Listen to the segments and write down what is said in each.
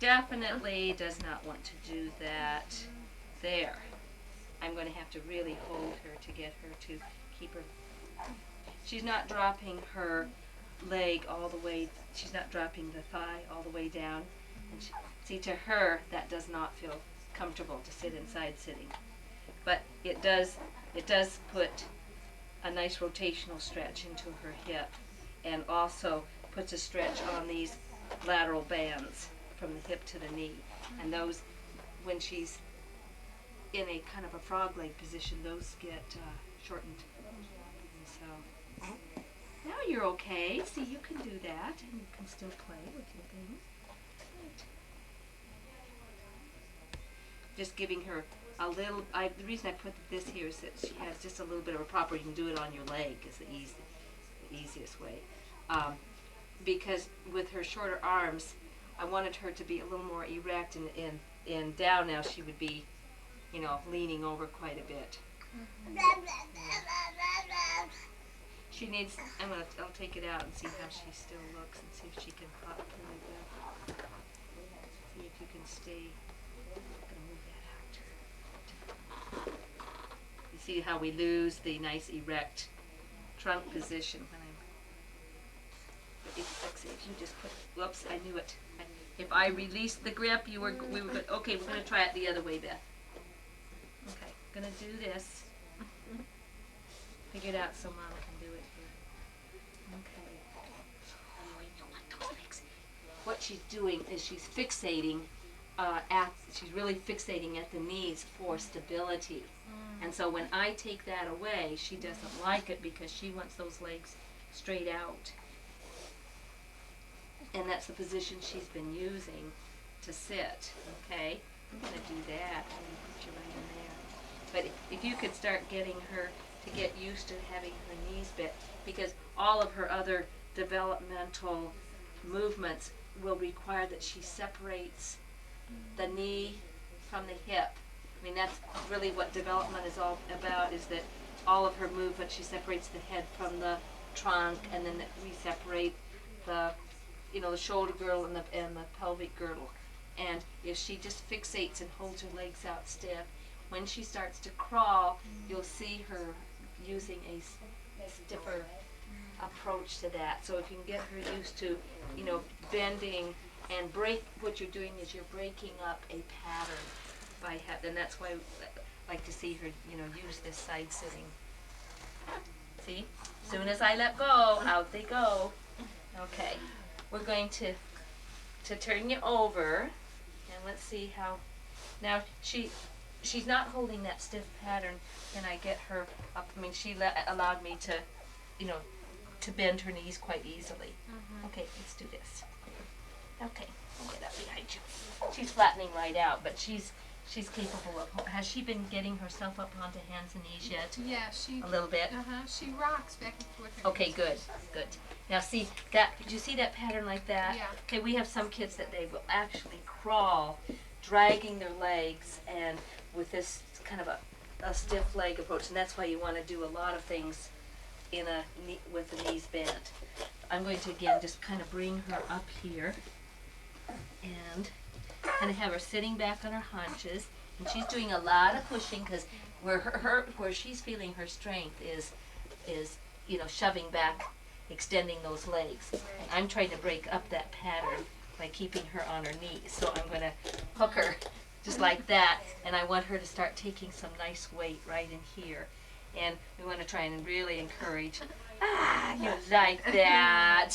definitely does not want to do that. There. I'm going to have to really hold her to get her to keep her. She's not dropping her leg all the way, she's not dropping the thigh all the way down. And see, to her, that does not feel comfortable to sit inside sitting. But it does put a nice rotational stretch into her hip, and also puts a stretch on these lateral bands from the hip to the knee. And those, when she's in a kind of a frog leg position, those get shortened. And so, now you're okay. See, you can do that, and you can still play with your things. Right. Just giving her a little, the reason I put this here is that she has just a little bit of a proper, you can do it on your leg is the easiest way. Because with her shorter arms, I wanted her to be a little more erect, and down now she would be, leaning over quite a bit. She needs, I'll take it out and see how she still looks and see if she can pop really good. See if you can stay. I'm going to move that out. You see how we lose the nice erect trunk position when if you just put, whoops, I knew it. If I released the grip, we were good. Okay, we're going to try it the other way, Beth. Okay, going to do this. Figure it out so Mom can do it here. Okay. What she's doing is she's fixating she's really fixating at the knees for stability. And so when I take that away, she doesn't like it because she wants those legs straight out. And that's the position she's been using to sit, okay? I'm going to do that. I'm going to put you right in there. But if you could start getting her to get used to having her knees bent, because all of her other developmental movements will require that she separates the knee from the hip. I mean, that's really what development is all about, is that all of her movement, she separates the head from the trunk, and then we separate the the shoulder girdle and the pelvic girdle. And if she just fixates and holds her legs out stiff, when she starts to crawl, you'll see her using a stiffer approach to that. So if you can get her used to, bending and what you're doing is you're breaking up a pattern by head, and that's why I like to see her, use this side sitting. See? As soon as I let go, out they go. Okay. We're going to turn you over, and let's see how. Now she's not holding that stiff pattern. Can I get her up? I mean, she allowed me to, to bend her knees quite easily. Okay, let's do this. Okay, I'll get up behind you. She's flattening right out, but she's capable of. Has she been getting herself up onto hands and knees yet? Yeah, she. A little bit. She rocks back and forth. Okay, good. Now see that? Did you see that pattern like that? Yeah. Okay, we have some kids that they will actually crawl, dragging their legs, and with this kind of a stiff leg approach, and that's why you want to do a lot of things with the knees bent. I'm going to again just kind of bring her up here, and kind of have her sitting back on her haunches, and she's doing a lot of pushing because where she's feeling her strength is shoving back, extending those legs. And I'm trying to break up that pattern by keeping her on her knees. So I'm going to hook her just like that, and I want her to start taking some nice weight right in here. And we want to try and really encourage, you like that.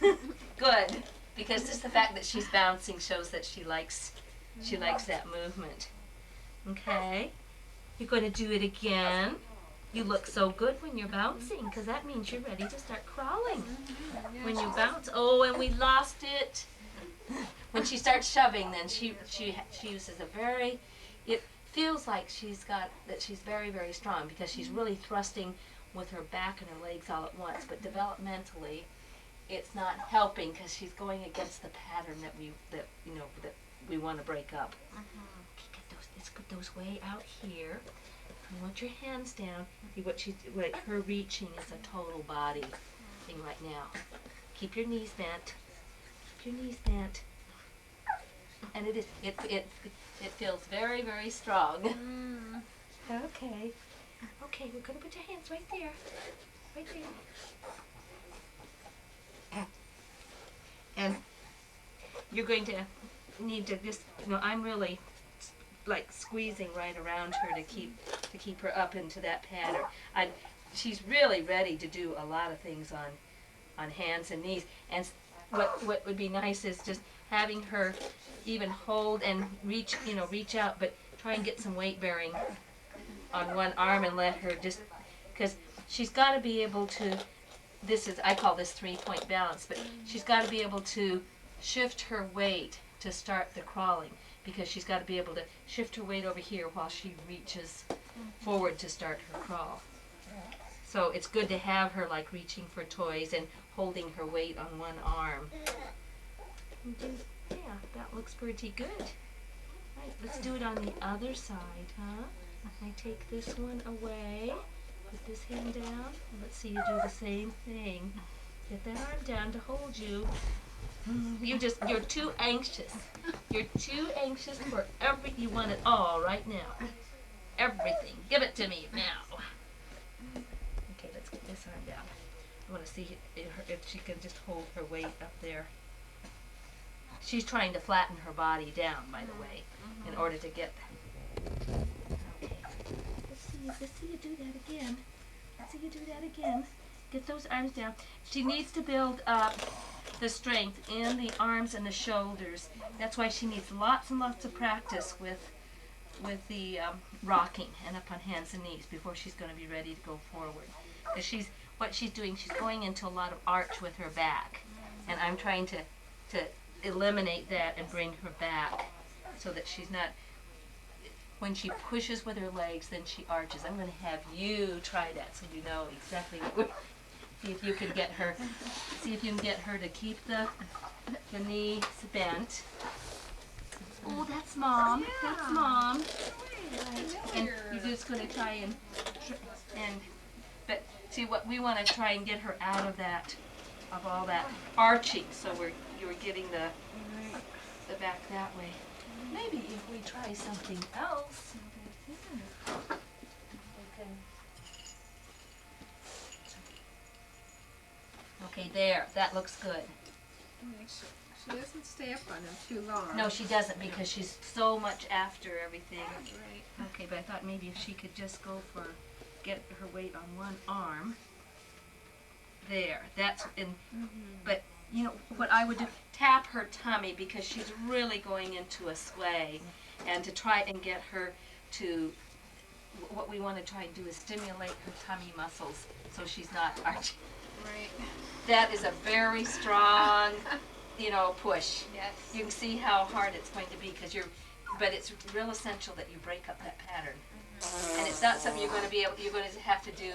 Good, because just the fact that she's bouncing shows that she likes that movement. Okay, you're going to do it again. You look so good when you're bouncing, because that means you're ready to start crawling. When you bounce, and we lost it. When she starts shoving, then she uses it feels like she's very, very strong, because she's really thrusting with her back and her legs all at once. But developmentally, it's not helping, because she's going against the pattern that we want to break up. Okay, let's put those way out here. You want your hands down. What her reaching is a total body thing right now. Keep your knees bent. Keep your knees bent. And it feels very, very strong. Okay. Okay, we're gonna put your hands right there. Right there. And you're going to need to just, I'm really like squeezing right around her to keep her up into that pattern. She's really ready to do a lot of things on hands and knees. And what would be nice is just having her even hold and reach out, but try and get some weight bearing on one arm and let her just, because she's got to be able to, I call this 3-point balance, but she's got to be able to shift her weight to start the crawling, because she's got to be able to shift her weight over here while she reaches forward to start her crawl. So it's good to have her like reaching for toys and holding her weight on one arm. Yeah, that looks pretty good. Right, let's do it on the other side, huh? I take this one away, put this hand down, let's see you do the same thing. Get that arm down to hold you. You're too anxious. You're too anxious for you want it all right now. Everything. Give it to me now. Okay, let's get this arm down. I want to see if she can just hold her weight up there. She's trying to flatten her body down, by the way, in order to get that. Okay. Let's see you do that again. Let's see you do that again. Get those arms down. She needs to build up the strength in the arms and the shoulders. That's why she needs lots and lots of practice with the rocking and up on hands and knees before she's going to be ready to go forward. Because what she's doing, she's going into a lot of arch with her back, and I'm trying to eliminate that and bring her back so that she's not. When she pushes with her legs, then she arches. I'm going to have you try that so you know exactly what. See if you can get her. See if you can get her to keep the knees bent. Oh, that's mom. Yeah. That's mom. Right. And you're just going to try but see what we want to try and get her out of that, of all that arching. So you're getting the back that way. Maybe if we try something else. Okay, there. That looks good. She doesn't stay up on them too long. No, she doesn't, because she's so much after everything. Right. Okay, but I thought maybe if she could just get her weight on one arm. There. That's in. But what I would do, tap her tummy, because she's really going into a sway, and to try and get her to. What we want to try and do is stimulate her tummy muscles so she's not arching. Right. That is a very strong, push. Yes. You can see how hard it's going to be, but it's real essential that you break up that pattern. And it's not something you're going to have to do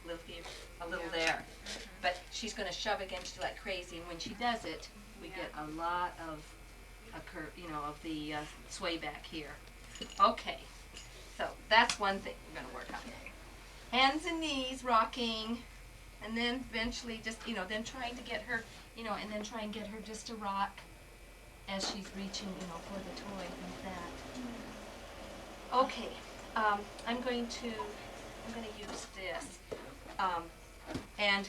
a little there. But she's going to shove against you like crazy, and when she does it, we get a lot of the sway back here. Okay. So that's one thing we're going to work on. Hands and knees rocking. And then eventually just, then trying to get her, and then try and get her just to rock as she's reaching, for the toy like that. Okay, I'm going to use this. And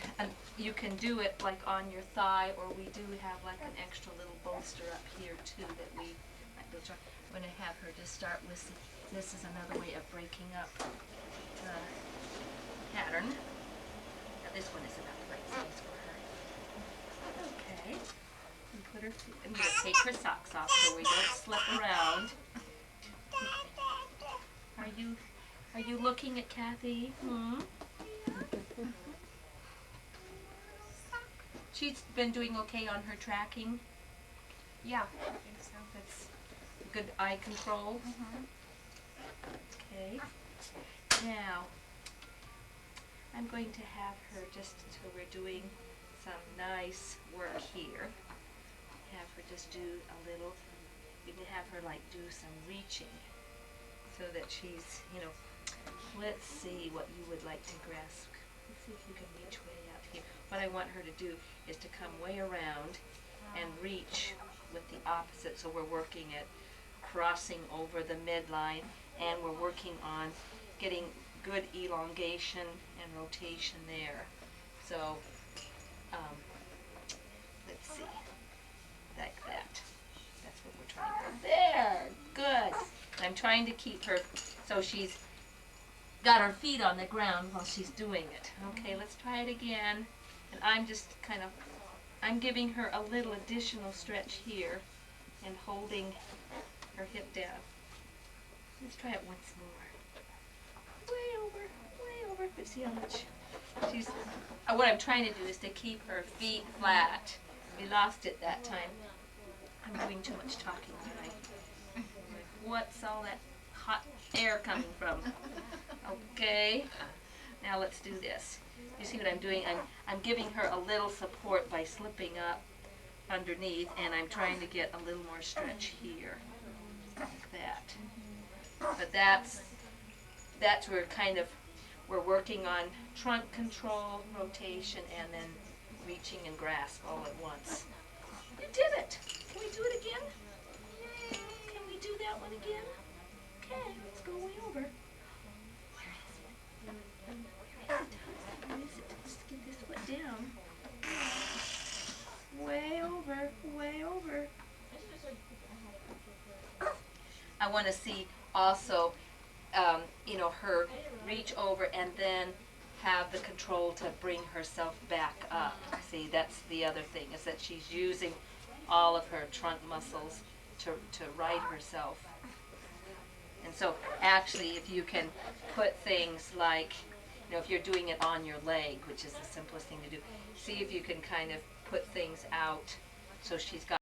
you can do it like on your thigh, or we do have like an extra little bolster up here too that we might be trying. I'm going to have her just start with, this is another way of breaking up the pattern. This one is about the right size for her. Okay. And put her. I'm going to take her socks off so we don't slip around. Are you looking at Kathy? She's been doing okay on her tracking. Yeah, I think so. That's good eye control. Okay. Now. I'm going to have her just until we're doing some nice work here. Have her just do a little, you can have her like do some reaching so that she's, let's see what you would like to grasp. Let's see if you can reach way out here. What I want her to do is to come way around and reach with the opposite, so we're working at crossing over the midline, and we're working on getting good elongation and rotation there. So, let's see, like that. That's what we're trying to, there, good. I'm trying to keep her, so she's got her feet on the ground while she's doing it. Okay, let's try it again. And I'm just kind of, I'm giving her a little additional stretch here and holding her hip down. Let's try it once more. Way over, but see how much she's, what I'm trying to do is to keep her feet flat. We lost it that time. I'm doing too much talking tonight. What's all that hot air coming from? Okay, now let's do this. You see what I'm doing? I'm giving her a little support by slipping up underneath, and I'm trying to get a little more stretch here, like that. But that's where kind of we're working on trunk control, rotation, and then reaching and grasp all at once. You did it! Can we do it again? Can we do that one again? Okay, let's go way over. Where is it? Where is it? Let's get this foot down. Way over, way over. I want to see also, her reach over and then have the control to bring herself back up. See, that's the other thing, is that she's using all of her trunk muscles to right herself. And so actually, if you can put things like, if you're doing it on your leg, which is the simplest thing to do, see if you can kind of put things out so she's got